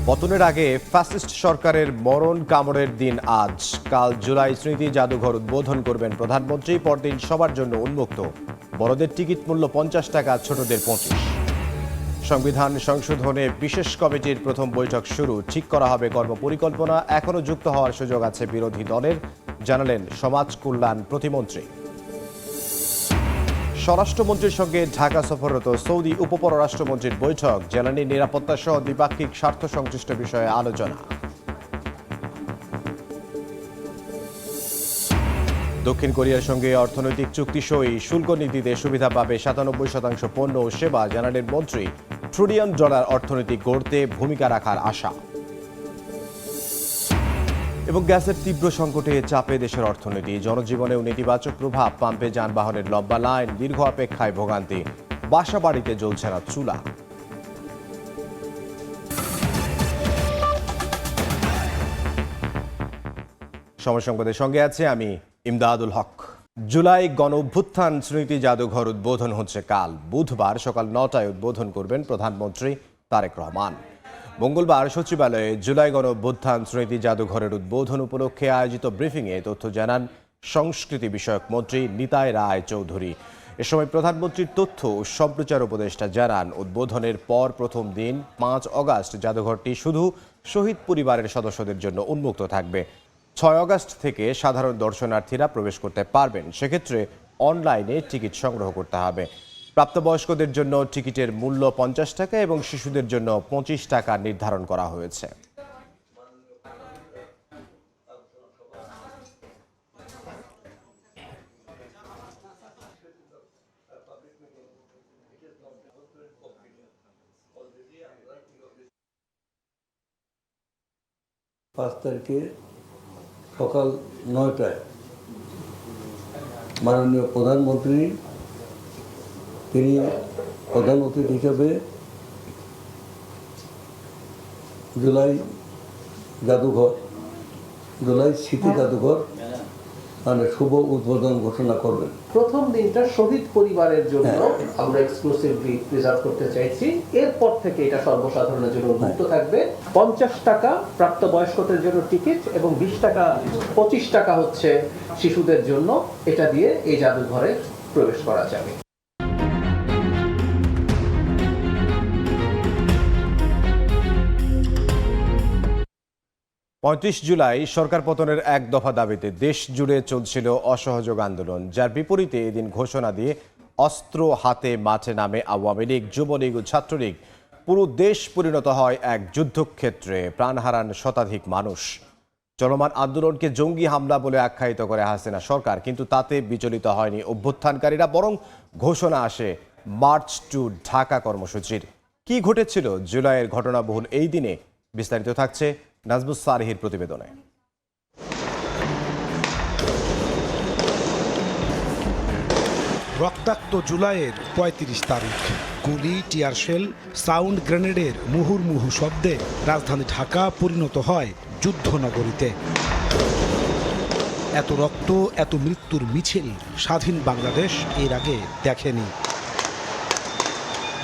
পতনের আগে ফ্যাসিস্ট সরকারের মরণ কামড়ের দিন আজ। কাল জুলাই স্মৃতি জাদুঘর উদ্বোধন করবেন প্রধানমন্ত্রী। পরদিন সবার জন্য উন্মুক্ত। বড়দের টিকিট মূল্য 50 টাকা, ছোটদের 25। সংবিধান সংশোধনে বিশেষ কমিটির প্রথম বৈঠক শুরু। ঠিক করা হবে কর্মপরিকল্পনা। এখনও যুক্ত হওয়ার সুযোগ আছে বিরোধী দলের, জানালেন সমাজ কল্যাণ প্রতিমন্ত্রী। স্বরাষ্ট্রমন্ত্রীর সঙ্গে ঢাকা সফররত সৌদি উপপররাষ্ট্রমন্ত্রীর বৈঠক। জ্বালানি নিরাপত্তা সহ দ্বিপাক্ষিক স্বার্থ সংশ্লিষ্ট বিষয়ে আলোচনা। দক্ষিণ কোরিয়ার সঙ্গে অর্থনৈতিক চুক্তি সই। শুল্ক নীতিতে সুবিধা পাবে 97% পণ্য ও সেবা, জানালেন মন্ত্রী। $1 ট্রিলিয়ন অর্থনীতি গড়তে ভূমিকা রাখার আশা। এবং গ্যাসের তীব্র সংকটে চাপে দেশের অর্থনীতি। জনজীবনেও নেতিবাচক প্রভাব। পাম্পে যানবাহনের লম্বা লাইন, দীর্ঘ অপেক্ষায় ভোগান্তি। বাসা বাড়িতে জ্বলছে না চুলা। সময় সংবাদের সঙ্গে আছে আমি ইমদাদুল হক। জুলাই গণ অভ্যুত্থান স্মৃতি জাদুঘর উদ্বোধন হচ্ছে কাল বুধবার সকাল 9টায় উদ্বোধন করবেন প্রধানমন্ত্রী তারেক রহমান। মঙ্গলবার সচিবালয়ে জুলাই গণ অভ্যুত্থান স্মৃতি জাদুঘরের উদ্বোধন উপলক্ষে আয়োজিত ব্রিফিংয়ে তথ্য জানান সংস্কৃতি বিষয়ক মন্ত্রী নিতাই রায় চৌধুরী। এ সময় প্রধানমন্ত্রীর তথ্য ও সম্প্রচার উপদেষ্টা জানান, উদ্বোধনের পর প্রথম দিন 5 অগাস্ট জাদুঘরটি শুধু শহীদ পরিবারের সদস্যদের জন্য উন্মুক্ত থাকবে। 6 অগাস্ট থেকে সাধারণ দর্শনার্থীরা প্রবেশ করতে পারবেন। সেক্ষেত্রে অনলাইনে টিকিট সংগ্রহ করতে হবে। প্রাপ্তবয়স্কদের জন্য টিকিটের মূল্য 50 টাকা এবং শিশুদের জন্য 25 টাকা নির্ধারণ করা হয়েছে। পাঁচ তারিখে সকাল 9টায় মাননীয় প্রধানমন্ত্রী তিনি প্রধান অতিথি হিসেবে জুলাই স্মৃতি জাদুঘর মানে শুভ উদ্বোধন ঘোষণা করবেন। প্রথম দিনটা শহীদ পরিবারের জন্য আমরা এক্সক্লুসিভলি রিজার্ভ করতে চাইছি। এরপর থেকে এটা সর্বসাধারণের জন্য উন্মুক্ত থাকবে। 50 টাকা প্রাপ্তবয়স্কদের জন্য টিকিট এবং 25 টাকা হচ্ছে শিশুদের জন্য। এটা দিয়ে এই জাদুঘরে প্রবেশ করা যাবে। 35 জুলাই সরকার পতনের এক দফা দাবিতে দেশ জুড়ে চলছিল অসহযোগ আন্দোলন, যার বিপরীতে এদিন ঘোষণা দিয়ে অস্ত্র হাতে মাঠে নামে আওয়ামী লীগ, যুবলীগ ও ছাত্রলীগ। পুরো দেশ পরিণত হয় এক যুদ্ধক্ষেত্রে। প্রাণ হারান শতাধিক মানুষ। চলমান আন্দোলনকে জঙ্গি হামলা বলে আখ্যায়িত করে হাসিনা সরকার, কিন্তু তাতে বিচলিত হয়নি অভ্যুত্থানকারীরা, বরং ঘোষণা আসে মার্চ টু ঢাকা কর্মসূচির। কি ঘটেছিল জুলাইয়ের ঘটনাবহুল এই দিনে? বিস্তারিত থাকছে নাজমুস সালেহীর প্রতিবেদনে। রক্তাক্ত জুলাইয়ের 35 তারিখ। গুলি, টিয়ারশেল, সাউন্ড গ্রেনেডের মুহুর্মুহু শব্দে রাজধানী ঢাকা পরিণত হয় যুদ্ধনগরীতে। এত রক্ত, এত মৃত্যুর মিছিল স্বাধীন বাংলাদেশ এর আগে দেখেনি।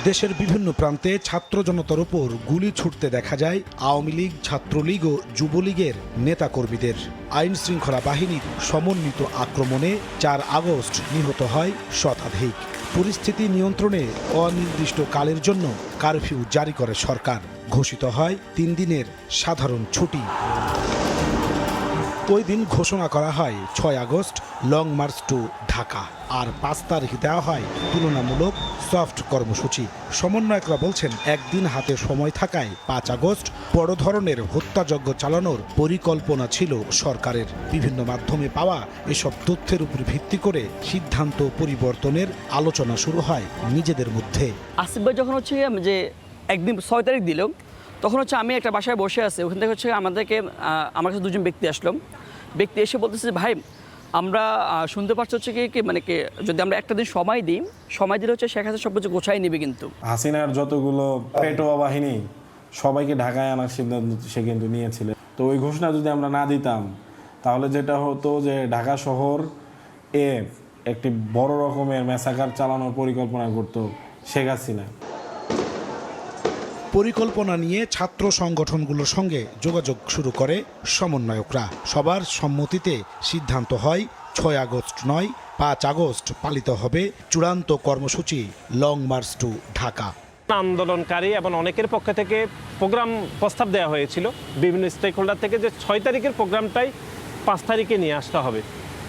দেশের বিভিন্ন প্রান্তে ছাত্র জনতার উপর গুলি ছুটতে দেখা যায় আওয়ামী লীগ, ছাত্রলীগ ও যুবলীগের নেতাকর্মীদের। আইন শৃঙ্খলা বাহিনীর সমন্বিত আক্রমণে 4 আগস্ট নিহত হয় শতাধিক। পরিস্থিতি নিয়ন্ত্রণে অনির্দিষ্টকালের জন্য কারফিউ জারি করে সরকার। ঘোষিত হয় 3 দিনের সাধারণ ছুটি। ওই দিন ঘোষণা করা হয় 6 August long march to Dhaka, আর 5 তারিখ দেওয়া হয় তুলনামূলক সফট কর্মসূচি। সমন্বয়করা বলছেন, একদিন হাতে সময় থাকায় 5 আগস্ট বড় ধরনের হত্যাযজ্ঞ চালানোর পরিকল্পনা ছিল সরকারের। বিভিন্ন মাধ্যমে পাওয়া এসব তথ্যের উপর ভিত্তি করে সিদ্ধান্ত পরিবর্তনের আলোচনা শুরু হয় নিজেদের মধ্যে। আসিফ ভাই যখন হচ্ছে যে একদিন 6 তারিখ দিল, তখন হচ্ছে আমি একটা বাসায় বসে আছি। ওখান থেকে হচ্ছে আমার কাছে 2জন ব্যক্তি আসলো। ব্যক্তি এসে বলতেছে, ভাই আমরা শুনতে পাচ্ছি হচ্ছে কি মানে কি যদি আমরা একটা দিন সময় দিই, সময় দিলে হচ্ছে শেখ হাসিনা সব কিছু গোছাই নেবে। কিন্তু হাসিনার যতগুলো পেটোয়া বাহিনী সবাইকে ঢাকায় আনার সিদ্ধান্ত সে কিন্তু নিয়েছিল। তো ওই ঘোষণা যদি আমরা না দিতাম, তাহলে যেটা হতো যে ঢাকা শহর একটি বড় রকমের ম্যাসাকার চালানোর পরিকল্পনা করতো শেখ হাসিনা। পরিকল্পনা নিয়ে ছাত্র সংগঠনগুলোর সঙ্গে যোগাযোগ শুরু করে সমন্বয়করা। সবার সম্মতিতে সিদ্ধান্ত হয় 6 আগস্ট নয় 5 আগস্ট পালিত হবে চূড়ান্ত কর্মসূচি লং মার্চ টু ঢাকা। আন্দোলনকারী এবং অনেকের পক্ষ থেকে প্রোগ্রাম প্রস্তাব দেওয়া হয়েছিল বিভিন্ন স্টেক হোল্ডার থেকে যে 6 তারিখের প্রোগ্রামটাই 5 তারিখে নিয়ে আসতে হবে।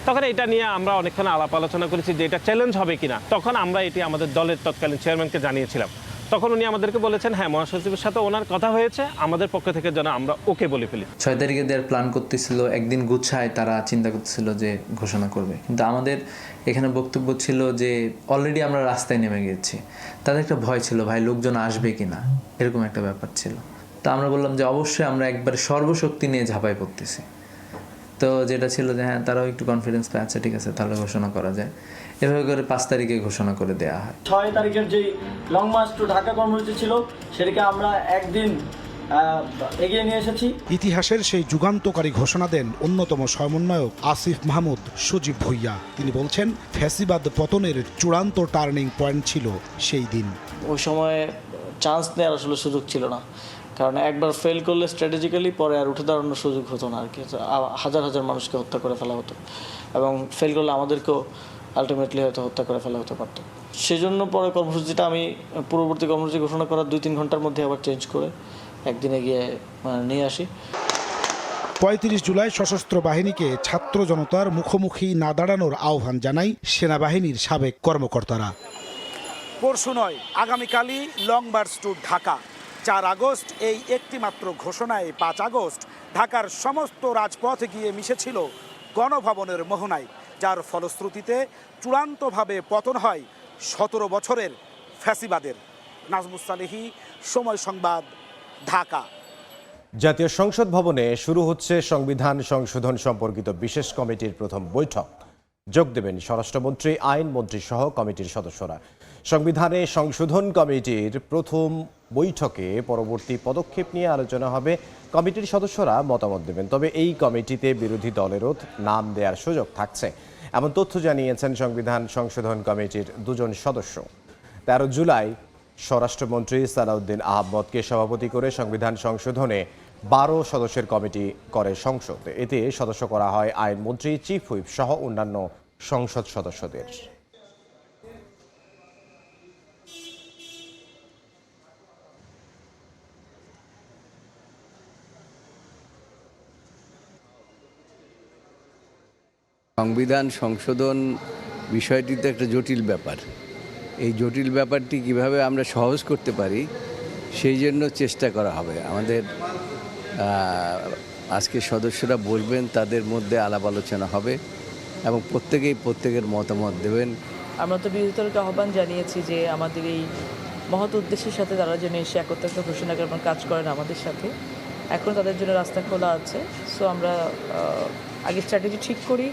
তখন এটা নিয়ে আমরা অনেকক্ষণ আলাপ আলোচনা করেছি যে এটা চ্যালেঞ্জ হবে কিনা। তখন আমরা এটি আমাদের দলের তৎকালীন চেয়ারম্যানকে জানিয়েছিলাম। তখন উনি আমাদেরকে বলেছেন হ্যাঁ, মহাসচিবের সাথে ওনার কথা হয়েছে, আমাদের পক্ষ থেকে যেন আমরা ওকে বলে ফেলি। 6 তারিখে দেওয়ার প্ল্যান করতেছিল, একদিন গুছায় তারা চিন্তা করতেছিল যে ঘোষণা করবে, কিন্তু আমাদের এখানে বক্তব্য ছিল যে অলরেডি আমরা রাস্তায় নেমে গেছি। তাদের একটা ভয় ছিল, ভাই লোকজন আসবে কিনা, এরকম একটা ব্যাপার ছিল। তো আমরা বললাম যে অবশ্যই আমরা একবার সর্বশক্তি নিয়ে ঝাঁপাই পড়তেছি। তো যেটা ছিল যে হ্যাঁ, তারাও একটু কনফিডেন্স পায়, আচ্ছা ঠিক আছে তাহলে ঘোষণা করা যায়। এভাবে করে 5 তারিখে ঘোষণা করে দেওয়া হয়। 6 তারিখের যে লং মার্চ টু ঢাকা কর্মসূচি ছিল সেটাকে আমরা একদিন এগিয়ে নিয়ে এসেছি। ইতিহাসের সেই যুগান্তকারী ঘোষণা দেন অন্যতম সমন্বয়ক আসিফ মাহমুদ সজীব ভুইয়া। তিনি বলছেন ফ্যাসিবাদ পতনের চূড়ান্ত টার্নিং পয়েন্ট ছিল সেই দিন। ওই সময় চান্স নেওয়ার আসলে সুযোগ ছিল না, কারণ একবার ফেল করলে স্ট্র্যাটেজিক্যালি পরে আর উঠে দাঁড়ানোর সুযোগ হতো না আর কি। হাজার হাজার মানুষকে হত্যা করে ফেলা হতো এবং ফেল করলে আমাদেরকেও আলটিমেটলি হয়তো হত্যা করে ফেলা হতে পারত। সেজন্য পরে কর্মসূচিটা আমি পূর্ববর্তী কর্মসূচি ঘোষণা করার 2-3 ঘন্টার মধ্যে আবার চেঞ্জ করে একদিনে গিয়ে নিয়ে আসি। 35 জুলাই সশস্ত্র বাহিনীকে ছাত্র জনতার মুখোমুখি না দাঁড়ানোর আহ্বান জানাই সেনাবাহিনীর সাবেক কর্মকর্তারা। পরশু নয়, আগামীকালই long march to Dhaka. 4 August এই একটি মাত্র ঘোষণায় 5 আগস্ট ঢাকার সমস্ত রাজপথে গিয়ে মিশেছিল গণভবনের মোহনায়, যার ফলশ্রুতিতে চূড়ান্তভাবে পতন হয় 17 বছরের ফ্যাসিবাদের। নাজমুস সালেহী, সময় সংবাদ, ঢাকা। জাতীয় সংসদ ভবনে শুরু হচ্ছে সংবিধান সংশোধন সম্পর্কিত বিশেষ কমিটির প্রথম বৈঠক। যোগ দেবেন স্বরাষ্ট্রমন্ত্রী, আইনমন্ত্রী সহ কমিটির সদস্যরা। সংবিধানে সংশোধন কমিটির প্রথম বৈঠকে পরবর্তী পদক্ষেপ নিয়ে আলোচনা হবে। কমিটির সদস্যরা মতামত দেবেন, তবে এই কমিটিতে বিরোধী দলেরও নাম দেওয়ার সুযোগ থাকছে, এমন তথ্য জানিয়েছেন সংবিধান সংশোধন কমিটির 2 জন সদস্য। 13 জুলাই স্বরাষ্ট্রমন্ত্রী সালাউদ্দিন আহমদকে সভাপতি করে সংবিধান সংশোধনে 12 সদস্যের কমিটি করে সংসদ। এতে সদস্য করা হয় আইনমন্ত্রী, চিফ হুইপ সহ অন্যান্য সংসদ সদস্যদের। সংবিধান সংশোধন বিষয়টি তো একটা জটিল ব্যাপার। এই জটিল ব্যাপারটি কিভাবে আমরা সহজ করতে পারি সেই জন্য চেষ্টা করা হবে। আমাদের আজকে সদস্যরা বসবেন, তাদের মধ্যে আলাপ আলোচনা হবে এবং প্রত্যেকের মতামত দেবেন। আমরা তো বিরোধী দলকে আহ্বান জানিয়েছি যে আমাদের এই মহৎ উদ্দেশ্যের সাথে তারা যেন এসে একত্রিত ঘোষণা করে কাজ করেন আমাদের সাথে। এখন তাদের জন্য রাস্তা খোলা আছে। সো আমরা আগে স্ট্র্যাটেজি ঠিক করি,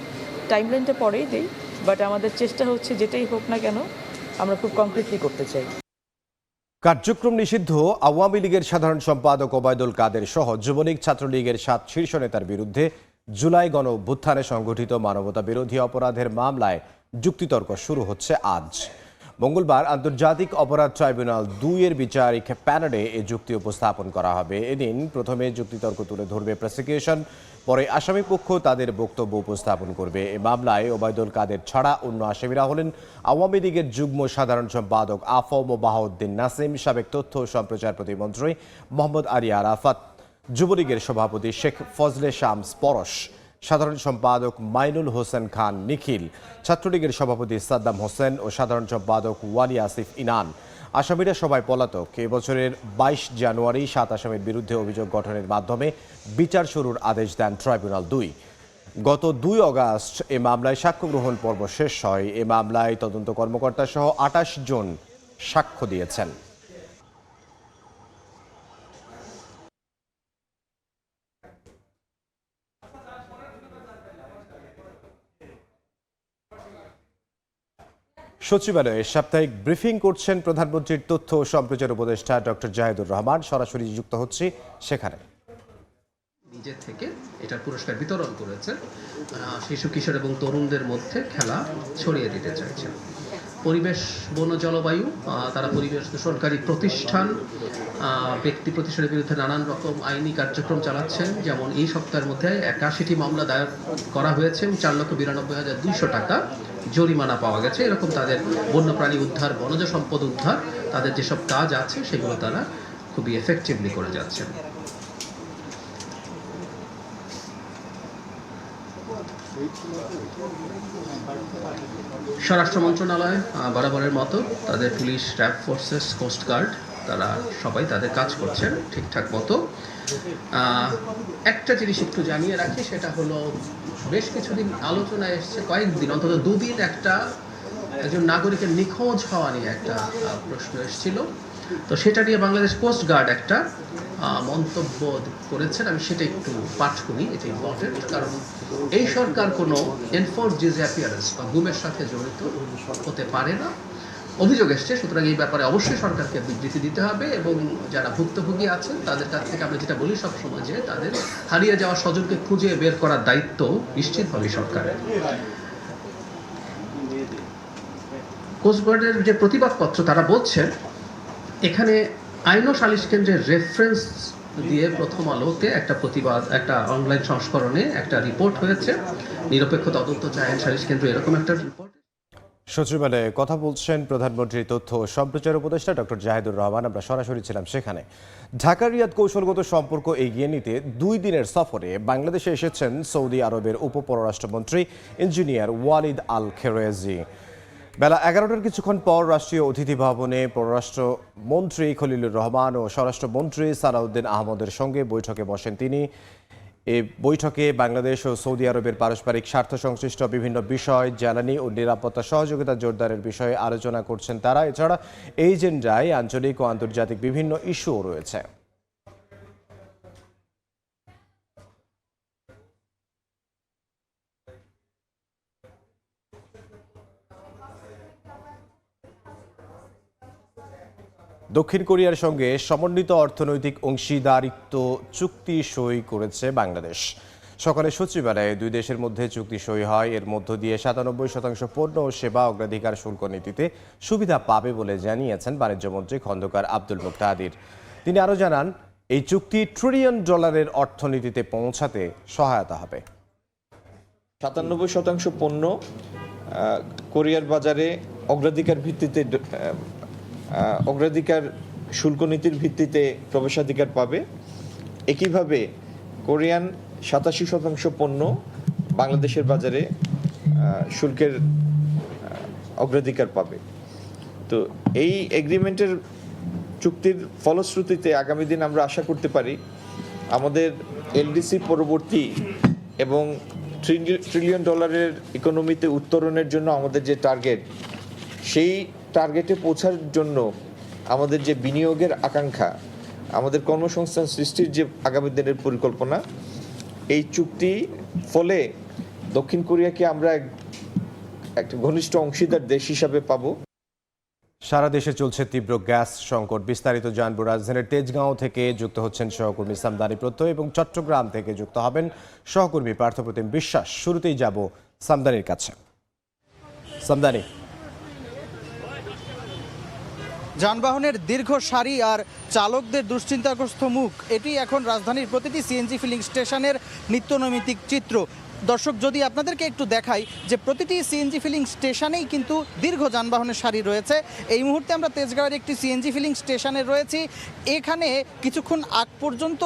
টাইমলাইনটা পরেই দিই, বাট আমাদের চেষ্টা হচ্ছে যেটাই হোক না কেন আমরা খুব কংক্রিটলি করতে চাই। কার্যক্রম নিষিদ্ধ আওয়ামী লীগের সাধারণ সম্পাদক ওবায়দুল কাদের সহ যুবলীগ, ছাত্রলীগের 7 শীর্ষ নেতার বিরুদ্ধে জুলাই গণ অভ্যুত্থানে সংঘটিত মানবতা বিরোধী অপরাধের মামলায় যুক্তিতর্ক শুরু হচ্ছে আজ। মঙ্গলবার আন্তর্জাতিক অপরাধ ট্রাইব্যুনাল 2-এর বিচারিক প্যানেলে এ যুক্তি উপস্থাপন করা হবে। এদিন প্রথমে যুক্তিতর্ক তুলে ধরবে প্রসিকিউশন, পরে আসামি পক্ষ তাদের বক্তব্য উপস্থাপন করবে। এ মামলায় ওবায়দুল কাদের ছাড়া অন্য আসামিরা হলেন আওয়ামী লীগের যুগ্ম সাধারণ সম্পাদক আফম বাহাউদ্দিন নাসিম, সাবেক তথ্য ও সম্প্রচার প্রতিমন্ত্রী মোহাম্মদ আলী আরাফাত, যুবলীগের সভাপতি শেখ ফজলে শামস পরশ, সাধারণ সম্পাদক মাইনুল হোসেন খান নিখিল, ছাত্রলীগের সভাপতি সাদ্দাম হোসেন ও সাধারণ সম্পাদক ওয়ালি আসিফ ইনান। আসামিরা সবাই পলাতক। এবছরের 22 জানুয়ারি 7 আসামির বিরুদ্ধে অভিযোগ গঠনের মাধ্যমে বিচার শুরুর আদেশ দেন ট্রাইব্যুনাল 2। গত 2 আগস্ট এ মামলায় সাক্ষ্য গ্রহণ পর্ব শেষ হয়। এ মামলায় তদন্ত কর্মকর্তা সহ 28 জন সাক্ষ্য দিয়েছেন। সচিবালয়ে সাপ্তাহিক ব্রিফিং করছেন প্রধানমন্ত্রীর তথ্য ও সম্প্রচার উপদেষ্টা ডক্টর জাহিদুর রহমান। সরাসরি যুক্ত হচ্ছে সেখানে। নিজের থেকে এটার পুরস্কার বিতরণ করেছেন, শিশু কিশোর এবং তরুণদের মধ্যে খেলা ছড়িয়ে দিতে চাইছেন। পরিবেশ, বন, জলবায়ু, তারা পরিবেশ দূষণকারী প্রতিষ্ঠান, ব্যক্তি প্রতিষ্ঠানের বিরুদ্ধে নানান রকম আইনি কার্যক্রম চালাচ্ছেন। যেমন এই সপ্তাহের মধ্যে 81টি মামলা দায়ের করা হয়েছে এবং 4,92,200 টাকা জরিমানা পাওয়া গেছে। এরকম তাদের বন্যপ্রাণী উদ্ধার, বনজ সম্পদ উদ্ধার, তাদের যেসব কাজ আছে সেগুলো তারা খুবই এফেক্টিভলি করে যাচ্ছেন। স্বরাষ্ট্র মন্ত্রণালয় বরাবরের মতো তাদের পুলিশ, র্যাব ফোর্সেস, কোস্টগার্ড তারা সবাই তাদের কাজ করছেন ঠিকঠাক মতো। একটা জিনিস একটু জানিয়ে রাখি, সেটা হলো বেশ কিছুদিন আলোচনায় এসছে, কয়েকদিন অন্তত 2 দিন একজন নাগরিকের নিখোঁজ হওয়া নিয়ে একটা প্রশ্ন এসেছিল। তো সেটা নিয়ে বাংলাদেশ কোস্টগার্ড একটা মন্তব্য করেছেন। আমি সেটা একটু পাঠ করি, এটা ইম্পর্টেন্ট, কারণ এই সরকার কোনো এনফোর্স ডিসঅ্যাপিয়ারেন্স বা গুমের সাথে জড়িত হতে পারে না। অভিযোগ এসছে, সুতরাং এই ব্যাপারে অবশ্যই সরকারকে বিবৃতি দিতে হবে এবং যারা ভুক্তভোগী আছেন তাদের কাছ থেকে আমরা যেটা বলি সবসময়, যে তাদের হারিয়ে যাওয়া স্বজনকে খুঁজে বের করার দায়িত্ব নিশ্চিতভাবে সরকারের। কোস্টগার্ডের যে প্রতিবাদপত্র, তারা বলছেন এখানে আইন ও সালিশ কেন্দ্রের রেফারেন্স দিয়ে প্রথম আলোতে একটা অনলাইন সংস্করণে একটা রিপোর্ট হয়েছে, নিরপেক্ষ তদন্ত চায় আইন সালিশ কেন্দ্র, এরকম একটা রিপোর্ট। সচিবালয়ে কথা বলছেন প্রধানমন্ত্রীর তথ্য ও সম্প্রচার উপদেষ্টা ডক্টর জাহিদুর রহমান। আমরা সরাসরি ছিলাম সেখানে। ঢাকা রিয়াদ কৌশলগত সম্পর্ক এগিয়ে নিতে 2 দিনের সফরে বাংলাদেশে এসেছেন সৌদি আরবের উপপররাষ্ট্রমন্ত্রী ইঞ্জিনিয়ার ওয়ালিদ আল খেরোয়েজি। বেলা 11টার কিছুক্ষণ পর রাষ্ট্রীয় অতিথি ভবনে পররাষ্ট্রমন্ত্রী খলিলুর রহমান ও স্বরাষ্ট্রমন্ত্রী সালাউদ্দিন আহমদের সঙ্গে বৈঠকে বসেন তিনি। এই বৈঠকে বাংলাদেশ ও সৌদি আরবের পারস্পরিক স্বার্থ সংশ্লিষ্ট বিভিন্ন বিষয়, জ্বালানি ও নিরাপত্তা সহযোগিতা জোরদারের বিষয়ে আলোচনা করছেন তারা। এছাড়া এই এজেন্ডায় আঞ্চলিক ও আন্তর্জাতিক বিভিন্ন ইস্যুও রয়েছে। দক্ষিণ কোরিয়ার সঙ্গে সমন্বিত অর্থনৈতিক অংশীদারিত্ব চুক্তি সই করেছে বাংলাদেশ। সকালে সচিবালয়ে 2 দেশের মধ্যে চুক্তি সই হয়। এর মধ্য দিয়ে 97% পণ্য ও সেবা অগ্রাধিকার শুল্ক নীতিতে সুবিধা পাবে বলে জানিয়েছেন বাণিজ্যমন্ত্রী খন্দকার আব্দুল মুক্তাদির। তিনি আরও জানান, এই চুক্তি $1 ট্রিলিয়ন অর্থনীতিতে পৌঁছাতে সহায়তা হবে। 97% পণ্য কোরিয়ার বাজারে অগ্রাধিকার শুল্ক নীতির ভিত্তিতে প্রবেশাধিকার পাবে। একইভাবে কোরিয়ান 87% পণ্য বাংলাদেশের বাজারে শুল্কের অগ্রাধিকার পাবে। তো এই এগ্রিমেন্টের চুক্তির ফলশ্রুতিতে আগামী দিন আমরা আশা করতে পারি আমাদের এলডিসি পরবর্তী এবং $1 ট্রিলিয়ন ইকোনমিতে উত্তরণের জন্য আমাদের যে টার্গেট, সেই টার্গেটে পৌঁছার জন্য আমাদের যে বিনিয়োগের আকাঙ্ক্ষা, আমাদের কর্মসংস্থান সৃষ্টির যে আগামী দিনের পরিকল্পনা, এই চুক্তি ফলে দক্ষিণ কোরিয়াকে আমরা একটা ঘনিষ্ঠ অংশীদার দেশ হিসাবে পাব। সারা দেশে চলছে তীব্র গ্যাস সংকট। বিস্তারিত জানবো। রাজধানীর তেজগাঁও থেকে যুক্ত হচ্ছেন সহকর্মী সামদানি প্রত্যয় এবং চট্টগ্রাম থেকে যুক্ত হবেন সহকর্মী পার্থপ্রতিম বিশ্বাস। শুরুতেই যাব সামদানির কাছে। সামদানি, যানবাহনের দীর্ঘ সারি আর চালকদের দুশ্চিন্তাগ্রস্ত মুখ, এটি এখন রাজধানীর প্রতিটি সিএনজি ফিলিং স্টেশনের নিত্যনৈমিত্তিক চিত্র। দর্শক, যদি আপনাদেরকে একটু দেখাই যে প্রতিটি সিএনজি ফিলিং স্টেশনেই কিন্তু দীর্ঘ যানবাহনের সারি রয়েছে। এই মুহূর্তে আমরা তেজগাঁওয়ের একটি সিএনজি ফিলিং স্টেশনে রয়েছি। এখানে কিছুক্ষণ আগ পর্যন্ত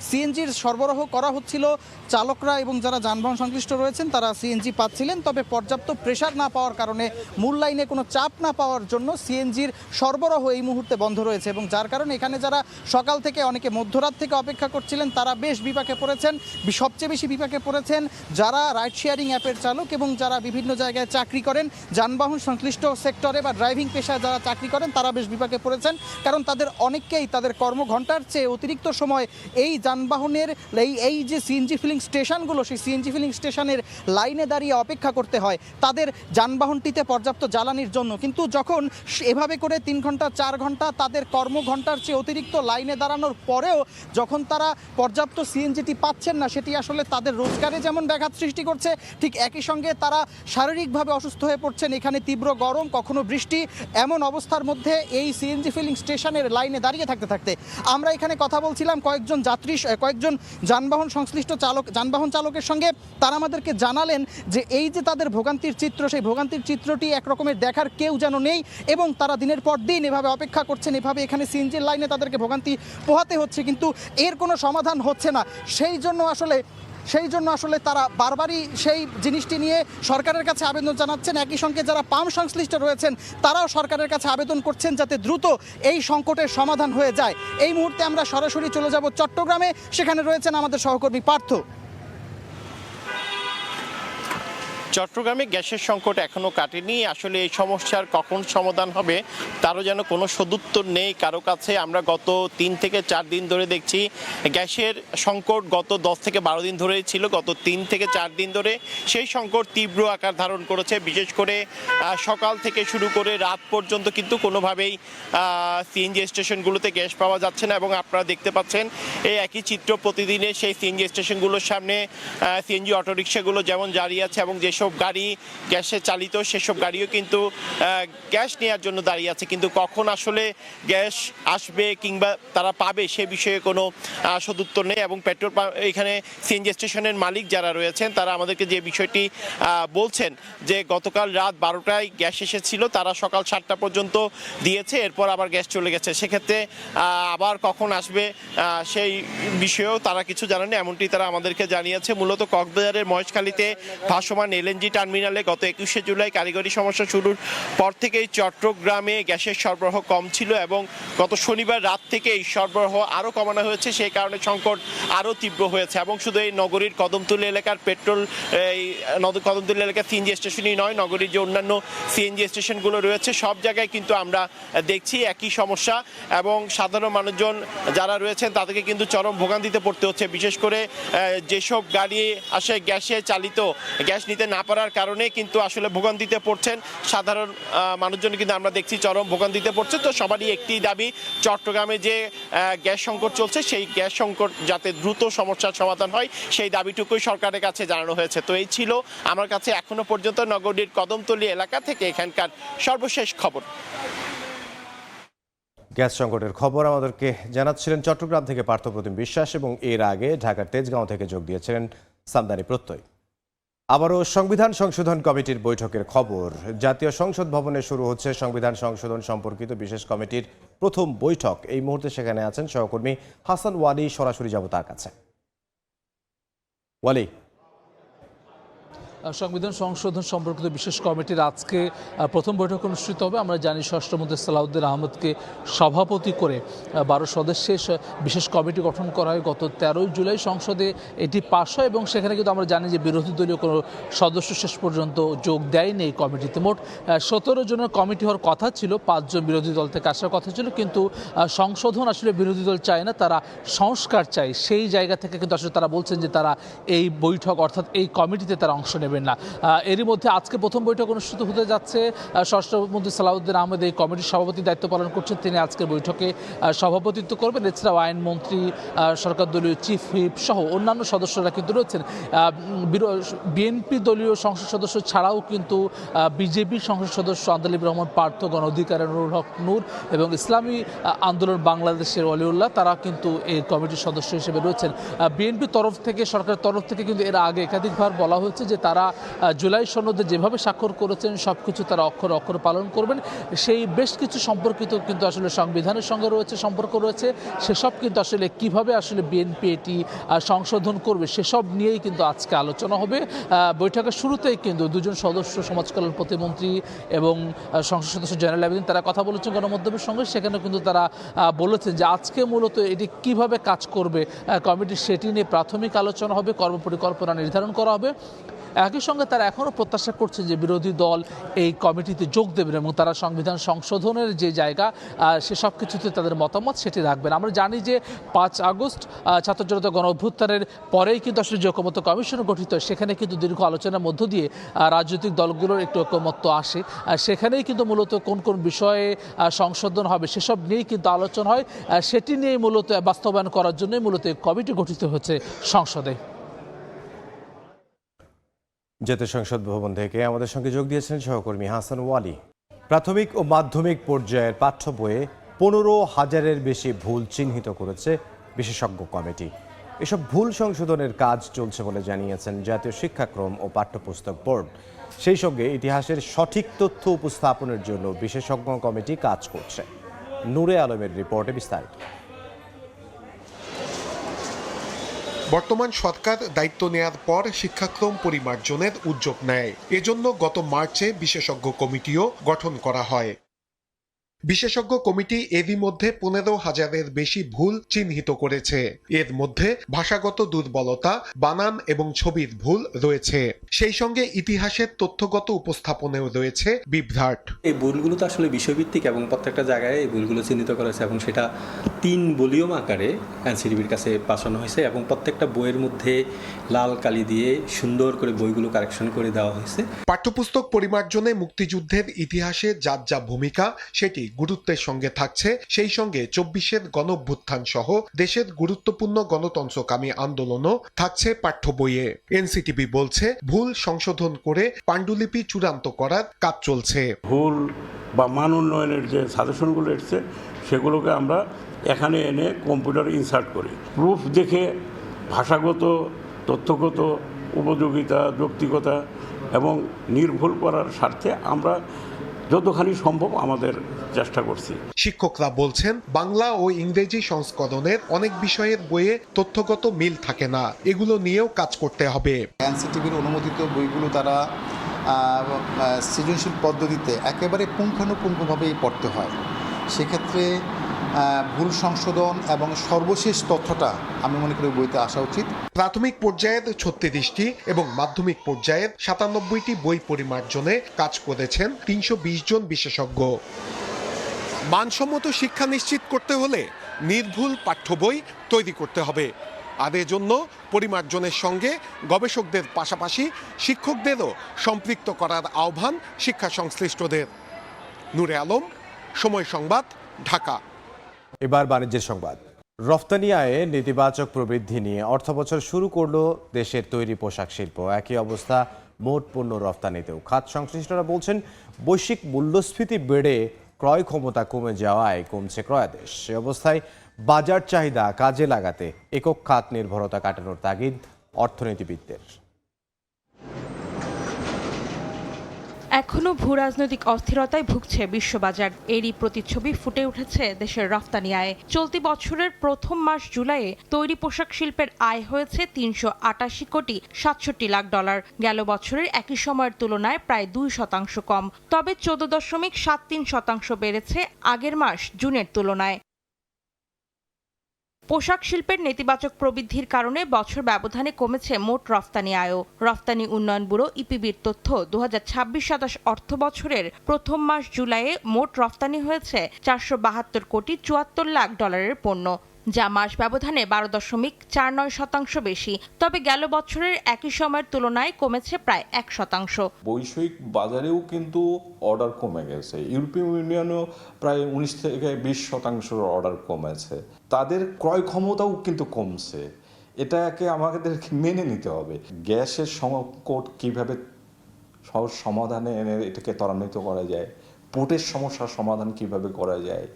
সিএনজির সরবরাহ করা হচ্ছিল। চালকরা এবং যারা যানবাহন সংশ্লিষ্ট রয়েছেন তারা সিএনজি পাচ্ছিলেন, তবে পর্যাপ্ত প্রেশার না পাওয়ার কারণে, মূল লাইনে কোনো চাপ না পাওয়ার জন্য সিএনজির সরবরাহ এই মুহূর্তে বন্ধ রয়েছে এবং যার কারণে এখানে যারা সকাল থেকে, অনেকে মধ্যরাত থেকে অপেক্ষা করছিলেন, তারা বেশ বিপাকে পড়েছেন। সবচেয়ে বেশি বিপাকে পড়েছেন যারা রাইড শেয়ারিং অ্যাপের চালক এবং যারা বিভিন্ন জায়গায় চাকরি করেন, যানবাহন সংশ্লিষ্ট সেক্টরে বা ড্রাইভিং পেশায় যারা চাকরি করেন, তারা বেশ বিপাকে পড়েছেন। কারণ তাদের অনেককেই তাদের কর্মঘণ্টার চেয়ে অতিরিক্ত সময় এই যানবাহনের এই যে সিএনজি ফিলিং স্টেশনগুলো, সেই সিএনজি ফিলিং স্টেশনের লাইনে দাঁড়িয়ে অপেক্ষা করতে হয় তাদের যানবাহনটিতে পর্যাপ্ত জ্বালানির জন্য। কিন্তু যখন এভাবে করে 3 ঘন্টা 4 ঘন্টা তাদের কর্মঘণ্টার চেয়ে অতিরিক্ত লাইনে দাঁড়ানোর পরেও যখন তারা পর্যাপ্ত সিএনজিটি পাচ্ছেন না, সেটি আসলে তাদের রোজগারে যেমন ব্যাঘাত সৃষ্টি করছে, ঠিক একই সঙ্গে তারা শারীরিকভাবে অসুস্থ হয়ে পড়ছেন। এখানে তীব্র গরম, কখনো বৃষ্টি, এমন অবস্থার মধ্যে এই সিএনজি ফিলিং স্টেশনের লাইনে দাঁড়িয়ে থাকতে আমরা এখানে কথা বলছিলাম কয়েকজন যানবাহন চালকের সঙ্গে। তারা আমাদেরকে জানালেন যে এই যে তাদের ভোগান্তির চিত্র, সেই ভোগান্তির চিত্রটি একরকমের দেখার কেউ যেন নেই এবং তারা দিনের পর দিন এভাবে অপেক্ষা করছেন, এভাবে এখানে সিএনজির লাইনে তাদেরকে ভোগান্তি পোহাতে হচ্ছে, কিন্তু এর কোনো সমাধান হচ্ছে না। সেই জন্য আসলে তারা বারবারই সেই জিনিসটি নিয়ে সরকারের কাছে আবেদন জানাচ্ছেন। একই সঙ্গে যারা পাম্প সংশ্লিষ্ট রয়েছেন তারাও সরকারের কাছে আবেদন করছেন যাতে দ্রুত এই সংকটের সমাধান হয়ে যায়। এই মুহূর্তে আমরা সরাসরি চলে যাব চট্টগ্রামে, সেখানে রয়েছেন আমাদের সহকর্মী পার্থ। চট্টগ্রামে গ্যাসের সংকট এখনও কাটেনি। আসলে এই সমস্যার কখন সমাধান হবে তারও যেন কোনো সদুত্তর নেই কারো কাছে। আমরা গত 3 থেকে 4 দিন ধরে দেখছি গ্যাসের সংকট গত 10 থেকে 12 দিন ধরেই ছিল, গত 3 থেকে 4 দিন ধরে সেই সংকট তীব্র আকার ধারণ করেছে। বিশেষ করে সকাল থেকে শুরু করে রাত পর্যন্ত কিন্তু কোনোভাবেই সিএনজি স্টেশনগুলোতে গ্যাস পাওয়া যাচ্ছে না এবং আপনারা দেখতে পাচ্ছেন এই একই চিত্র প্রতিদিনে সেই সিএনজি স্টেশনগুলোর সামনে সিএনজি অটোরিকশাগুলো যেমন দাঁড়িয়ে আছে এবং যেসব গাড়ি গ্যাসে চালিত সেসব গাড়িও কিন্তু গ্যাস নেওয়ার জন্য দাঁড়িয়ে আছে, কিন্তু কখন আসলে গ্যাস আসবে কিংবা তারা পাবে সে বিষয়ে কোনো সদুত্তর নেই। এবং পেট্রোল এখানে সিএনজি স্টেশনের মালিক যারা রয়েছেন তারা আমাদেরকে যে বিষয়টি বলছেন যে গতকাল রাত 12টায় গ্যাস এসেছিল, তারা সকাল 7টা পর্যন্ত দিয়েছে, এরপর আবার গ্যাস চলে গেছে। সেক্ষেত্রে আবার কখন আসবে সেই বিষয়েও তারা কিছু জানেন, এমনটি তারা আমাদেরকে জানিয়েছে। মূলত কক্সবাজারের মহেশখালীতে ভাসমান এলএনজি টার্মিনালে গত 21শে জুলাই কারিগরি সমস্যা শুরুর পর থেকেই চট্টগ্রামে গ্যাসের সরবরাহ কম ছিল এবং গত শনিবার রাত থেকে এই সরবরাহ আরও কমানো হয়েছে। সেই কারণে সংকট আরও তীব্র হয়েছে এবং শুধু এই নগরীর কদমতলী এলাকার কদমতলী এলাকার সিএনজি স্টেশনই নয়, নগরীর যে অন্যান্য সিএনজি স্টেশনগুলো রয়েছে সব জায়গায় কিন্তু আমরা দেখছি একই সমস্যা এবং সাধারণ মানুষজন যারা রয়েছেন তাদেরকে কিন্তু চরম ভোগান্তিতে পড়তে হচ্ছে। বিশেষ করে যেসব গাড়ি আসে গ্যাসে চালিত, গ্যাস নিতে না পারার কারণে কিন্তু আসলে ভোগান্তিতে পড়ছেন সাধারণ মানুষজন, কিন্তু আমরা দেখছি চরম ভোগান্তিতে পড়ছে। তো সবারই একটি দাবি, চট্টগ্রামে যে গ্যাস সংকট চলছে সেই গ্যাস সংকট যাতে দ্রুত সমস্যার সমাধান হয় সেই দাবিটুকুই সরকারের কাছে জানানো হয়েছে। তো এই ছিল আমার কাছে এখনো পর্যন্ত নগরীর কদমতলী এলাকা থেকে এখানকার সর্বশেষ খবর। গ্যাস সংকটের খবর আমাদেরকে জানাচ্ছিলেন চট্টগ্রাম থেকে পার্থপ্রতিম বিশ্বাস এবং এর আগে ঢাকার তেজগাঁও থেকে যোগ দিয়েছিলেন সামদানি প্রত্যয়। আবারও সংবিধান সংশোধন কমিটির বৈঠকের খবর। জাতীয় সংসদ ভবনে শুরু হচ্ছে সংবিধান সংশোধন সম্পর্কিত বিশেষ কমিটির প্রথম বৈঠক। এই মুহূর্তে সেখানে আছেন সহকর্মী হাসান ওয়ালি, সরাসরি যাব তার কাছে। ওয়ালি, সংবিধান সংশোধন সম্পর্কিত বিশেষ কমিটির আজকে প্রথম বৈঠক অনুষ্ঠিত হবে। আমরা জানি স্বরাষ্ট্রমন্ত্রী সালাউদ্দিন আহমদকে সভাপতি করে 12 সদস্যের বিশেষ কমিটি গঠন করা হয়। গত 13 জুলাই সংসদে এটি পাশ হয় এবং সেখানে কিন্তু আমরা জানি যে বিরোধী দলীয় কোনো সদস্য শেষ পর্যন্ত যোগ দেয়নি এই কমিটিতে। মোট 17 জনের কমিটি হওয়ার কথা ছিল, 5 জন বিরোধী দল থেকে আসার কথা ছিল, কিন্তু সংশোধন আসলে বিরোধী দল চায় না, তারা সংস্কার চায়। সেই জায়গা থেকে কিন্তু আসলে তারা বলছেন যে তারা এই বৈঠক অর্থাৎ এই কমিটিতে তারা অংশ নেবে না। এরই মধ্যে আজকে প্রথম বৈঠক অনুষ্ঠিত হতে যাচ্ছে। স্বরাষ্ট্রমন্ত্রী সালাউদ্দিন আহমেদ এই কমিটির সভাপতির দায়িত্ব পালন করছেন, তিনি আজকের বৈঠকে সভাপতিত্ব করবেন। এছাড়াও আইনমন্ত্রী, সরকার দলীয় চিফ হুইপ সহ অন্যান্য সদস্যরা কিন্তু রয়েছেন। বিএনপি দলীয় সংসদ সদস্য ছাড়াও কিন্তু বিজেপি সংসদ সদস্য আন্দালিব রহমান পার্থ, গণ অধিকারের নুরুল হক নূর এবং ইসলামী আন্দোলন বাংলাদেশের ওয়ালিউল্লাহ তারা কিন্তু এই কমিটির সদস্য হিসেবে রয়েছেন। বিএনপির তরফ থেকে, সরকারের তরফ থেকে কিন্তু এর আগে একাধিকবার বলা হয়েছে যে তারা জুলাই সনদে যেভাবে স্বাক্ষর করেছেন সব কিছু তারা অক্ষরে অক্ষরে পালন করবেন। সেই বেশ কিছু সম্পর্কিত কিন্তু আসলে সংবিধানের সঙ্গে রয়েছে, সম্পর্ক রয়েছে, সেসব কিন্তু আসলে কিভাবে আসলে বিএনপি এটি সংশোধন করবে সেসব নিয়েই কিন্তু আজকে আলোচনা হবে। বৈঠকের শুরুতেই কিন্তু 2 জন সদস্য, সমাজ কল্যাণ প্রতিমন্ত্রী এবং সংসদ সদস্য জয়নাল আবেদিন তারা কথা বলেছেন গণমাধ্যমের সঙ্গে। সেখানে কিন্তু তারা বলেছেন যে আজকে মূলত এটি কিভাবে কাজ করবে কমিটি সেটি নিয়ে প্রাথমিক আলোচনা হবে, কর্মপরিকল্পনা নির্ধারণ করা হবে। একই সঙ্গে তারা এখনও প্রত্যাশা করছে যে বিরোধী দল এই কমিটিতে যোগ দেবেন এবং তারা সংবিধান সংশোধনের যে জায়গা সে সব কিছুতে তাদের মতামত সেটি রাখবেন। আমরা জানি যে 5 আগস্ট ছাত্র জনতা গণ অভ্যুত্থানের পরেই কিন্তু আসলে যে ঐকমত্য কমিশন গঠিত, সেখানে কিন্তু দীর্ঘ আলোচনার মধ্য দিয়ে রাজনৈতিক দলগুলোর একটু ঐকমত্য আসে। সেখানেই কিন্তু মূলত কোন কোন বিষয়ে সংশোধন হবে সেসব নিয়েই কিন্তু আলোচনা হয়, সেটি নিয়েই মূলত বাস্তবায়ন করার জন্যই মূলত কমিটি গঠিত হচ্ছে সংসদে। জাতীয় সংসদ ভবন থেকে আমাদের সঙ্গে যোগ দিয়েছেন সহকর্মী হাসান ওয়ালি। প্রাথমিক ও মাধ্যমিক পর্যায়ের পাঠ্য বইয়ে 15,000-এর বেশি ভুল চিহ্নিত করেছে বিশেষজ্ঞ কমিটি। এসব ভুল সংশোধনের কাজ চলছে বলে জানিয়েছেন জাতীয় শিক্ষাক্রম ও পাঠ্যপুস্তক বোর্ড। সেই সঙ্গে ইতিহাসের সঠিক তথ্য উপস্থাপনের জন্য বিশেষজ্ঞ কমিটি কাজ করছে। নূরে আলমের রিপোর্টে বিস্তারিত। বর্তমান সরকার দায়িত্ব নেয়ার পর শিক্ষাক্রম পরিমার্জনের উদ্যোগ নেয়। এজন্য গত মার্চে বিশেষজ্ঞ কমিটিও গঠন করা হয়। বিশেষজ্ঞ কমিটি এরই মধ্যে 15,000-এর বেশি ভুল চিহ্নিত করেছে। এর মধ্যে ভাষাগত দুর্বলতা, বানান এবং ছবির ভুল রয়েছে। সেই সঙ্গে ইতিহাসের তথ্যগত উপস্থাপনেও রয়েছে বিভ্রাট। এই ভুলগুলো তো আসলে বিষয়ভিত্তিক এবং প্রত্যেকটা জায়গায় এই ভুলগুলো চিহ্নিত করেছে এবং সেটা 3 ভলিউম আকারে এনসিটিবির কাছে পাঠানো হয়েছে এবং প্রত্যেকটা বইয়ের মধ্যে লাল কালি দিয়ে সুন্দর করে বইগুলো কারেকশন করে দেওয়া হয়েছে। পাঠ্যপুস্তক পরিমার্জনে মুক্তিযুদ্ধের ইতিহাসে যার যা ভূমিকা সেটি গুরুত্বের সঙ্গে থাকছে। সেই সঙ্গে 24-এর গণঅভ্যুত্থান সহ দেশের গুরুত্বপূর্ণ গণতন্ত্রকামী আন্দোলনও থাকছে পাঠ্য বইয়ে। এনসিটিবি বলছে ভুল সংশোধন করে পাণ্ডুলিপি চূড়ান্ত করার কাজ চলছে। ভুল বা মান উন্নয়নের যে সাজেশনগুলো এসছে সেগুলোকে আমরা এখানে এনে কম্পিউটারে ইনসার্ট করি। প্রুফ দেখে ভাষাগত, তথ্যগত উপযোগিতা, যৌক্তিকতা এবং নির্ভুল করার স্বার্থে আমরা যতখানি সম্ভব আমাদের চেষ্টা করছি। শিক্ষকরা বলছেন বাংলা ও ইংরেজি সংস্করণের অনেক বিষয়ের বইয়ে তথ্যগত মিল থাকে না, এগুলো নিয়েও কাজ করতে হবে। এনসিটিবির অনুমোদিত বইগুলো তারা সৃজনশীল পদ্ধতিতে একেবারে পুঙ্খানুপুঙ্খভাবেই পড়তে হয়। সেক্ষেত্রে ভুল সংশোধন এবং সর্বশেষ তথ্যটা আমি মনে করি বইতে আসা উচিত। প্রাথমিক পর্যায়ের 36টি এবং মাধ্যমিক পর্যায়ের 97টি বই পরিমার্জনে কাজ করেছেন 320 জন বিশেষজ্ঞ। মানসম্মত শিক্ষা নিশ্চিত করতে হলে নির্ভুল পাঠ্য বই তৈরি করতে হবে। আর এজন্য পরিমার্জনের সঙ্গে গবেষকদের পাশাপাশি শিক্ষকদেরও সম্পৃক্ত করার আহ্বান শিক্ষা সংশ্লিষ্টদের। নূরে আলম, সময় সংবাদ, ঢাকা। এবার বাণিজ্যের সংবাদ। রফতানি আয়ে নেতিবাচক প্রবৃদ্ধি নিয়ে অর্থবছর শুরু করলো দেশের তৈরি পোশাক শিল্প। একই অবস্থা মোট পণ্য রফতানিতেও। খাত সংশ্লিষ্টরা বলছেন বৈশ্বিক মূল্যস্ফীতি বেড়ে ক্রয় ক্ষমতা কমে যাওয়ায় কমছে ক্রয়াদেশ। সে অবস্থায় বাজার চাহিদা কাজে লাগাতে একক খাত নির্ভরতা কাটানোর তাগিদ অর্থনীতিবিদদের। এখনও ভূরাজনৈতিক অস্থিরতায় ভুগছে বিশ্ববাজার। এরই প্রতিচ্ছবি ফুটে উঠেছে দেশের রফতানি আয়ে। চলতি বছরের প্রথম মাস জুলাইয়ে তৈরি পোশাক শিল্পের আয় হয়েছে $388 কোটি 67 লাখ। গেল বছরের একই সময়ের তুলনায় প্রায় 2% কম। তবে 14.73% বেড়েছে আগের মাস জুনের তুলনায়। পোশাক শিল্পের নেতিবাচক প্রবৃদ্ধির কারণে বছর ব্যবধানে কমেছে মোট রফতানি আয়ও। রফতানি উন্নয়ন ব্যুরো ইপিবির তথ্য 2026-27 অর্থ বছরের প্রথম মাস জুলাইয়ে মোট রফতানি হয়েছে $472 কোটি 74 লাখ পণ্য, যা মাস ব্যবধানে 12.49% বেশি। তবে গেল বছরের একই সময়ের তুলনায় কমেছে প্রায় 1%। বৈশ্বিক বাজারেও কিন্তু অর্ডার কমে গেছে। ইউরোপীয় ইউনিয়নেও প্রায় 19 থেকে 20% অর্ডার কমেছে। তাদের ক্রয় ক্ষমতাও কিন্তু কমছে। এটাকে আমাদেরকে মেনে নিতে হবে। গ্যাসের সংকট কীভাবে সহজ সমাধানে এনে এটাকে ত্বরান্বিত করা যায়, পোর্টের সমস্যার সমাধান কিভাবে করা যায়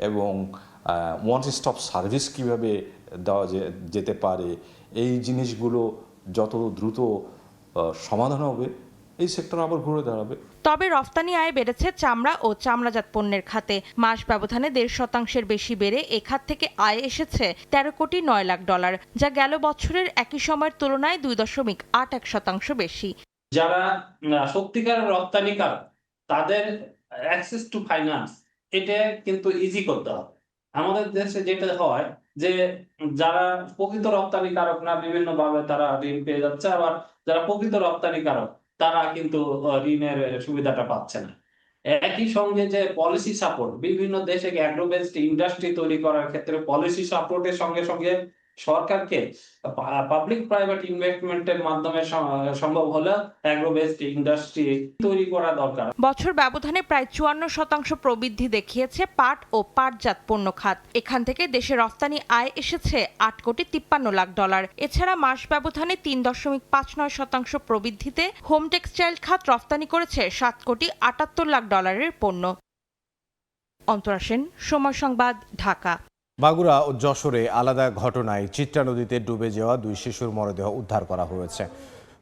এবং ওয়ান স্টপ সার্ভিস কিভাবে দেওয়া যেতে পারে, এই জিনিসগুলো যত দ্রুত সমাধান হবে এই সেক্টর আবার ঘুরে দাঁড়াবে। তবে রফতানি আয় বেড়েছে চামড়া ও চামড়াজাত পণ্যের খাতে। মাস ব্যবধানে 1.5% বেশি বেড়ে এ খাত থেকে আয় এসেছে $13 কোটি 9 লাখ, যা গেল বছরের একই সময়ের তুলনায় 2.81% বেশি। যারা সত্যিকার রপ্তানিকার তাদের অ্যাক্সেস টু ফাইন্যান্স এটা কিন্তু ইজি করতে হবে। আমাদের দেশে যেটা হয় যে যারা প্রকৃত রপ্তানিকারক না, বিভিন্নভাবে তারা ঋণ পেয়ে যাচ্ছে, আবার যারা প্রকৃত রপ্তানিকারক তারা কিন্তু ঋণের সুবিধাটা পাচ্ছে না। একই সঙ্গে যে পলিসি সাপোর্ট, বিভিন্ন দেশে অ্যাগ্রো বেসড ইন্ডাস্ট্রি তৈরি করার ক্ষেত্রে পলিসি সাপোর্টের সঙ্গে সঙ্গে সরকারকে পাবলিক প্রাইভেট ইনভেস্টমেন্টের মাধ্যমে সম্ভব হলে অ্যাগ্রো বেসড ইন্ডাস্ট্রি তৈরি করা দরকার। বছর ব্যবধানে প্রায় 54% প্রবৃদ্ধি দেখিয়েছে পাট ও পাটজাত পণ্য খাত। এখান থেকে দেশে রফতানি আয় এসেছে $8,53,00,000। এছাড়া মাস ব্যবধানে 3.59% প্রবৃদ্ধিতে হোম টেক্সটাইল খাত রফতানি করেছে $7,78,00,000 পণ্য। অন্তরা সেন, সময় সংবাদ, ঢাকা। মাগুরা ও যশোরে আলাদা ঘটনায় চিত্রা নদীতে ডুবে যাওয়া 2 শিশুর মরদেহ উদ্ধার করা হয়েছে।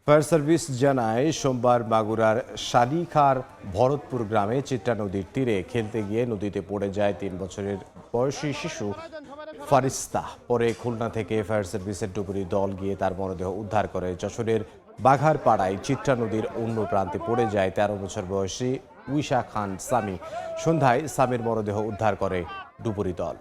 ফায়ার সার্ভিস জানায় সোমবার মাগুরার শালিখার ভরতপুর গ্রামে চিত্রা নদীর তীরে খেলতে গিয়ে নদীতে পড়ে যায় 3 বছরের বয়সী শিশু ফারিস্তা। পরে খুলনা থেকে ফায়ার সার্ভিসের ডুবুরি দল গিয়ে তার মরদেহ উদ্ধার করে। যশোরের বাঘারপাড়ায় চিত্রা নদীর অন্য প্রান্তে পড়ে যায় 13 বছর বয়সী উইশা খান সামি। সন্ধ্যায় সামির মরদেহ উদ্ধার করে ডুবুরি দল।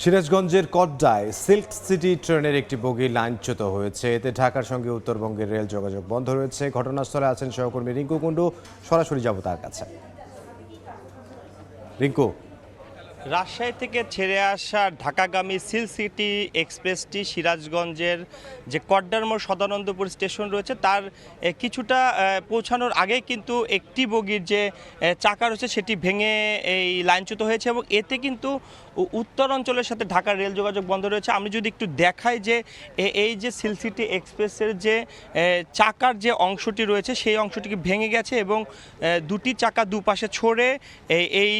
সিরাজগঞ্জের কড্ডায় সিল্ক সিটি ট্রেনের একটি বগি লাইনচ্যুত হয়েছে। এতে ঢাকার সঙ্গে উত্তরবঙ্গের রেল যোগাযোগ বন্ধ রয়েছে। ঘটনাস্থলে আছেন সহকর্মী রিঙ্কু কুণ্ডু, সরাসরি যাব তার কাছে। রিঙ্কু, রাজশাহী থেকে ছেড়ে আসা ঢাকাগামী সিল্ক সিটি এক্সপ্রেসটি সিরাজগঞ্জের যে কড্ডার মোড় সদানন্দপুর স্টেশন রয়েছে তার কিছুটা পৌঁছানোর আগেই কিন্তু একটি বগির যে চাকা রয়েছে সেটি ভেঙে এই লাইনচ্যুত হয়েছে এবং এতে কিন্তু উত্তর অঞ্চলের সাথে ঢাকার রেল যোগাযোগ বন্ধ রয়েছে। আমি যদি একটু দেখাই যে এই যে সিল্ক সিটি এক্সপ্রেসের যে চাকার যে অংশটি রয়েছে সেই অংশটিকে ভেঙে গেছে এবং দুটি চাকা দুপাশে ছড়ে এই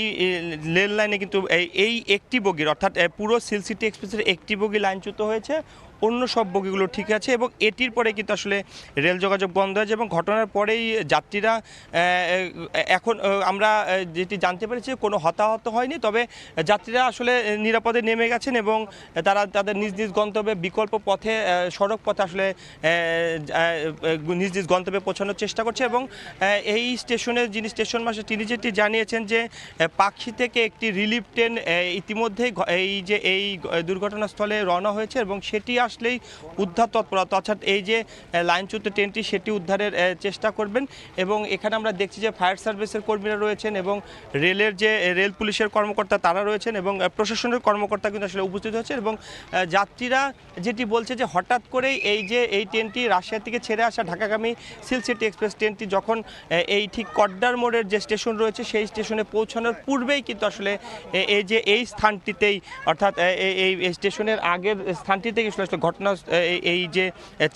রেল লাইনে কিন্তু এই একটি বগির অর্থাৎ পুরো সিল্ক সিটি এক্সপ্রেসের একটি বগি লাইনচ্যুত হয়েছে, অন্য সব বগিগুলো ঠিক আছে এবং এটির পরে কিন্তু আসলে রেল যোগাযোগ বন্ধ হয়েছে এবং ঘটনার পরেই যাত্রীরা এখন আমরা যেটি জানতে পেরেছি কোনো হতাহত হয়নি, তবে যাত্রীরা আসলে নিরাপদে নেমে গেছেন এবং তারা তাদের নিজ নিজ গন্তব্যে বিকল্প পথে সড়ক পথে আসলে নিজ নিজ গন্তব্যে পৌঁছানোর চেষ্টা করছে এবং এই স্টেশনে যিনি স্টেশন মাস্টার তিনি যেটি জানিয়েছেন যে পাকশি থেকে একটি রিলিফ ট্রেন ইতিমধ্যেই এই দুর্ঘটনাস্থলে রওনা হয়েছে এবং সেটি আসলেই উদ্ধার তৎপরতা অর্থাৎ এই যে লাইনচ্যুত ট্রেনটি সেটি উদ্ধারের চেষ্টা করবেন এবং এখানে আমরা দেখছি যে ফায়ার সার্ভিসের কর্মীরা রয়েছেন এবং রেলের যে রেল পুলিশের কর্মকর্তা তারা রয়েছেন এবং প্রশাসনের কর্মকর্তা কিন্তু আসলে উপস্থিত হয়েছে এবং যাত্রীরা যেটি বলছে যে হঠাৎ করেই এই ট্রেনটি রাজশাহী থেকে ছেড়ে আসা ঢাকাগামী সিল্ক সিটি এক্সপ্রেস ট্রেনটি যখন এই ঠিক কড্ডার মোড়ের যে স্টেশন রয়েছে সেই স্টেশনে পৌঁছানোর পূর্বেই কিন্তু আসলে এই স্থানটিতেই অর্থাৎ এই স্টেশনের আগের স্থানটিতেই আসলে ঘটনা এই যে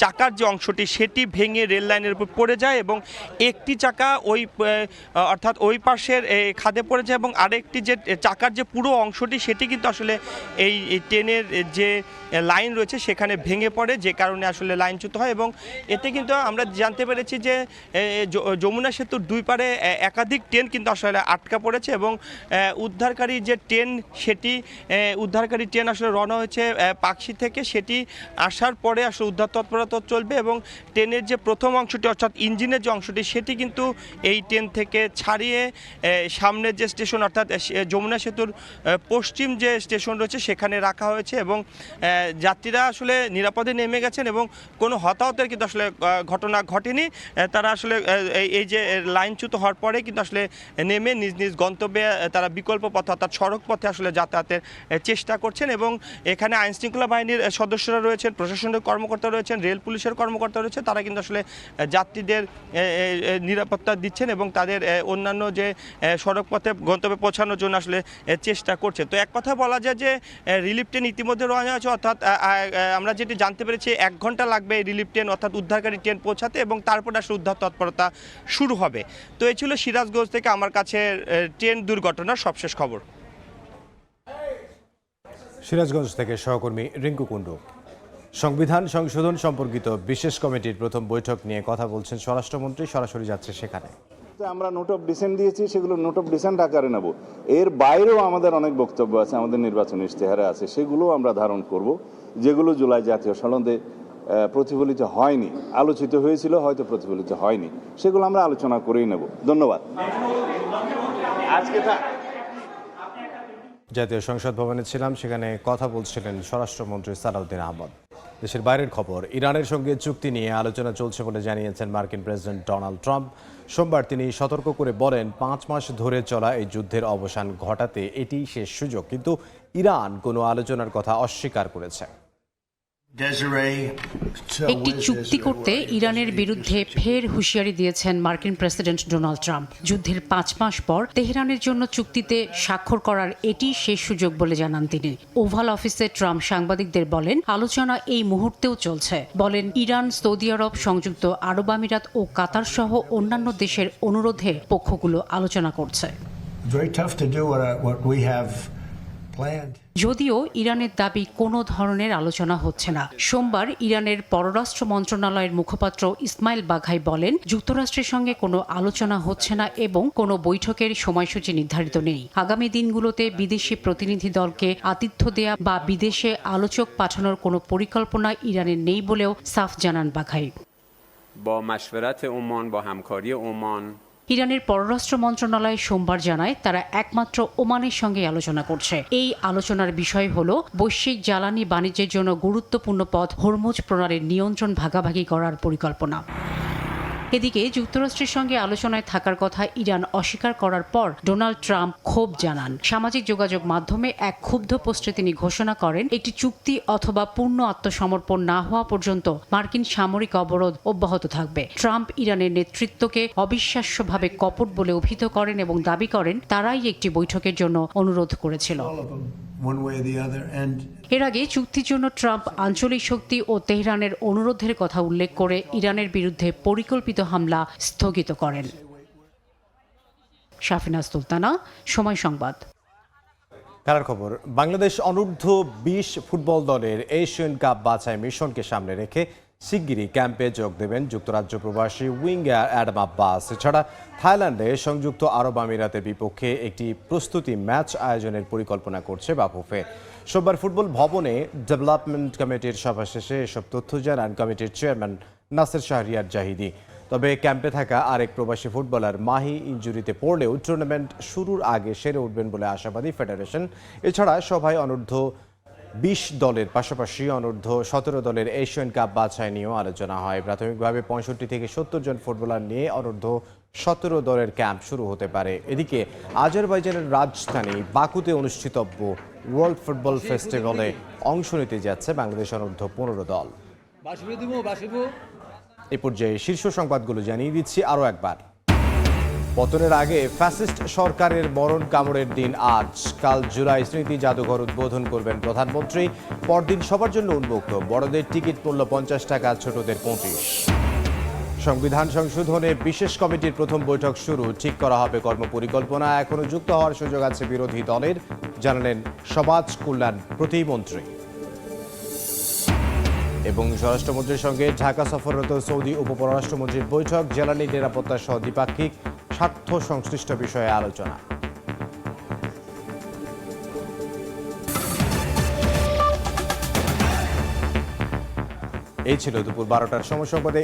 চাকার যে অংশটি সেটি ভেঙে রেল লাইনের উপর পড়ে যায় এবং একটি চাকা অর্থাৎ ওই পাশের খাদে পড়ে যায় এবং আরেকটি যে চাকার যে পুরো অংশটি সেটি কিন্তু আসলে এই ট্রেনের যে লাইন রয়েছে সেখানে ভেঙে পড়ে, যে কারণে আসলে লাইনচ্যুত হয় এবং এতে কিন্তু আমরা জানতে পেরেছি যে যমুনা সেতুর দুই পারে একাধিক ট্রেন কিন্তু আসলে আটকা পড়েছে এবং উদ্ধারকারী যে ট্রেন সেটি উদ্ধারকারী ট্রেন আসলে রওনা হয়েছে পাকশি থেকে, সেটি আসার পরে আসলে উদ্ধার তৎপরতা চলবে এবং ট্রেনের যে প্রথম অংশটি অর্থাৎ ইঞ্জিনের যে অংশটি সেটি কিন্তু এই ট্রেন থেকে ছাড়িয়ে সামনের যে স্টেশন অর্থাৎ যমুনা সেতুর পশ্চিম যে স্টেশন রয়েছে সেখানে রাখা হয়েছে এবং যাত্রীরা আসলে নিরাপদে নেমে গেছেন এবং কোনো হতাহতের কিন্তু আসলে ঘটনা ঘটেনি। তারা আসলে এই যে লাইনচ্যুত হওয়ার পরে কিন্তু আসলে নেমে নিজ নিজ গন্তব্যে তারা বিকল্প পথে অর্থাৎ সড়ক পথে আসলে যাতায়াতের চেষ্টা করছেন এবং এখানে আইনশৃঙ্খলা বাহিনীর সদস্যরা রয়েছেন, প্রশাসনের কর্মকর্তা রয়েছেন, রেল পুলিশের কর্মকর্তা রয়েছে, তারা কিন্তু আসলে যাত্রীদের নিরাপত্তা দিচ্ছেন এবং তাদের অন্যান্য যে সড়ক পথে গন্তব্যে পৌঁছানোর জন্য আসলে চেষ্টা করছে। তো এক কথা বলা যায় যে রিলিফ ট্রেন ইতিমধ্যে রওনা আছে, অর্থাৎ আমরা যেটি জানতে পেরেছি 1 ঘন্টা লাগবে এই রিলিফ ট্রেন অর্থাৎ উদ্ধারকারী ট্রেন পৌঁছাতে এবং তারপরে আসলে উদ্ধার তৎপরতা শুরু হবে। তো এই ছিল সিরাজগঞ্জ থেকে আমার কাছে ট্রেন দুর্ঘটনার সবশেষ খবর। সিরাজগঞ্জ থেকে সহকর্মী রিঙ্কু কুণ্ডু। সংবিধান সংশোধন সম্পর্কিত বিশেষ কমিটির প্রথম বৈঠক নিয়ে কথা বলছেন স্বরাষ্ট্রমন্ত্রী, সরাসরি যাচ্ছে সেখানে। আমরা নোট অফ ডিসেন্ট দিয়েছি, সেগুলো নোট অফ ডিসেন্ট আকারে নেব। এর বাইরেও আমাদের অনেক বক্তব্য আছে, আমাদের নির্বাচনী ইশতেহারে আছে, সেগুলো আমরা ধারণ করব, যেগুলো জুলাই জাতীয় সনদে প্রতিফলিত হয়নি, আলোচিত হয়েছিল হয়তো প্রতিফলিত হয়নি, সেগুলো আমরা আলোচনা করেই নেব। ধন্যবাদ। জাতীয় সংসদ ভবনে ছিলাম, সেখানে কথা বলছিলেন স্বরাষ্ট্রমন্ত্রী সালাউদ্দিন আহমদ। দেশের বাইরের খবর, ইরানের সঙ্গে চুক্তি নিয়ে আলোচনা চলছে বলে জানিয়েছেন মার্কিন প্রেসিডেন্ট ডোনাল্ড ট্রাম্প। সোমবার তিনি সতর্ক করে বলেন 5 মাস ধরে চলা এই যুদ্ধের অবসান ঘটাতে এটিই শেষ সুযোগ, কিন্তু ইরান কোনো আলোচনার কথা অস্বীকার করেছে। একটি চুক্তি করতে ইরানের বিরুদ্ধে ফের হুঁশিয়ারি দিয়েছেন মার্কিন প্রেসিডেন্ট ডোনাল্ড ট্রাম্প। যুদ্ধের 5 মাস পর তেহরানের জন্য চুক্তিতে স্বাক্ষর করার এটি শেষ সুযোগ বলে জানান তিনি। ওভাল অফিসে ট্রাম্প সাংবাদিকদের বলেন, আলোচনা এই মুহূর্তেও চলছে। বলেন, ইরান, সৌদি আরব, সংযুক্ত আরব আমিরাত ও কাতার সহ অন্যান্য দেশের অনুরোধে পক্ষগুলো আলোচনা করছে। যদিও ইরানের দাবি কোনো ধরনের আলোচনা হচ্ছে না। সোমবার ইরানের পররাষ্ট্র মন্ত্রণালয়ের মুখপাত্র ইসমাইল বাঘাই বলেন, যুক্তরাষ্ট্রের সঙ্গে কোনো আলোচনা হচ্ছে না এবং কোনো বৈঠকের সময়সূচি নির্ধারিত নেই। আগামী দিনগুলোতে বিদেশি প্রতিনিধি দলকে আতিথ্য দেয়া বা বিদেশে আলোচক পাঠানোর কোনো পরিকল্পনা ইরানের নেই বলেও সাফ জানান বাঘাই। ইরানের পররাষ্ট্র মন্ত্রণালয় সোমবার জানায়, তারা একমাত্র ওমানের সঙ্গে আলোচনা করছে। এই আলোচনার বিষয় হলো বৈশ্বিক জ্বালানি বাণিজ্যের জন্য গুরুত্বপূর্ণ পথ হরমুজ প্রণালীর নিয়ন্ত্রণ ভাগাভাগি করার পরিকল্পনা। এদিকে যুক্তরাষ্ট্রের সঙ্গে আলোচনায় থাকার কথা ইরান অস্বীকার করার পর ডোনাল্ড ট্রাম্প ক্ষোভ জানান। সামাজিক যোগাযোগ মাধ্যমে এক ক্ষুব্ধ পোস্টে তিনি ঘোষণা করেন, একটি চুক্তি অথবা পূর্ণ আত্মসমর্পণ না হওয়া পর্যন্ত মার্কিন সামরিক অবরোধ অব্যাহত থাকবে। ট্রাম্প ইরানের নেতৃত্বকে অবিশ্বাস্যভাবে কপট বলে অভিহিত করেন এবং দাবি করেন তারাই একটি বৈঠকের জন্য অনুরোধ করেছিল। এর আগে চুক্তির জন্য ট্রাম্প আঞ্চলিক শক্তি ও তেহরানের অনুরোধের কথা উল্লেখ করে ইরানের বিরুদ্ধে পরিকল্পিত হামলা স্থগিত করেন। শাফিনা সুলতানা, সময় সংবাদ। খেলার খবর, বাংলাদেশ অনূর্ধ্ব 20 ফুটবল দলের এশিয়ান কাপ বাছাই মিশনকে সামনে রেখে শিগগিরই ক্যাম্পে যোগ দেবেন যুক্তরাজ্য প্রবাসী উইঙ্গার অ্যাডাম আব্বাস। এছাড়া থাইল্যান্ডে সংযুক্ত আরব আমিরাতের বিপক্ষে একটি প্রস্তুতি ম্যাচ আয়োজনের পরিকল্পনা করছে বাফুফে। সোমবার ফুটবল ভবনে ডেভেলপমেন্ট কমিটির সভা শেষে এসব তথ্য জানান কমিটির চেয়ারম্যান নাসের শাহরিয়ার জাহিদি। তবে ক্যাম্পে থাকা আরেক প্রবাসী ফুটবলার মাহি ইনজুরিতে পড়লেও টুর্নামেন্ট শুরুর আগে সেরে উঠবেন বলে আশাবাদী ফেডারেশন। এছাড়া সভায় অনূর্ধ্ব 20 দলের পাশাপাশি অনূর্ধ্ব 17 দলের এশিয়ান কাপ বাছাই নিয়েও আলোচনা হয়। প্রাথমিকভাবে 65 থেকে 70 জন ফুটবলার নিয়ে অনূর্ধ্ব 17 দলের ক্যাম্প শুরু হতে পারে। এদিকে আজারবাইজানের রাজধানী বাকুতে অনুষ্ঠিতব্য ওয়ার্ল্ড ফুটবল ফেস্টিভ্যালে অংশ নিতে যাচ্ছে বাংলাদেশ অনূর্ধ্ব 15 দল। এই পর্যায়ে শীর্ষ সংবাদগুলো জানিয়ে দিচ্ছি আরও একবার। পতনের আগে ফ্যাসিস্ট সরকারের মরণ কামড়ের দিন আজ। কাল জুলাই স্মৃতি জাদুঘর উদ্বোধন করবেন প্রধানমন্ত্রী। পরদিন সবার জন্য উন্মুক্ত, বড়দের টিকিট মূল্য 50 টাকা, ছোটদের 25। সংবিধান সংশোধনে বিশেষ কমিটির প্রথম বৈঠক শুরু, ঠিক করা হবে কর্মপরিকল্পনা। এখনো যুক্ত হওয়ার সুযোগ আছে বিরোধী দলের, জানালেন সমাজ কল্যাণ প্রতিমন্ত্রী। এবং স্বরাষ্ট্রমন্ত্রীর সঙ্গে ঢাকা সফররত সৌদি উপপররাষ্ট্রমন্ত্রীর বৈঠক, জ্বালানি নিরাপত্তা সহ দ্বিপাক্ষিক স্বার্থ সংশ্লিষ্ট বিষয়ে আলোচনা। এই ছিল দুপুর 12টার সময় সংবাদে।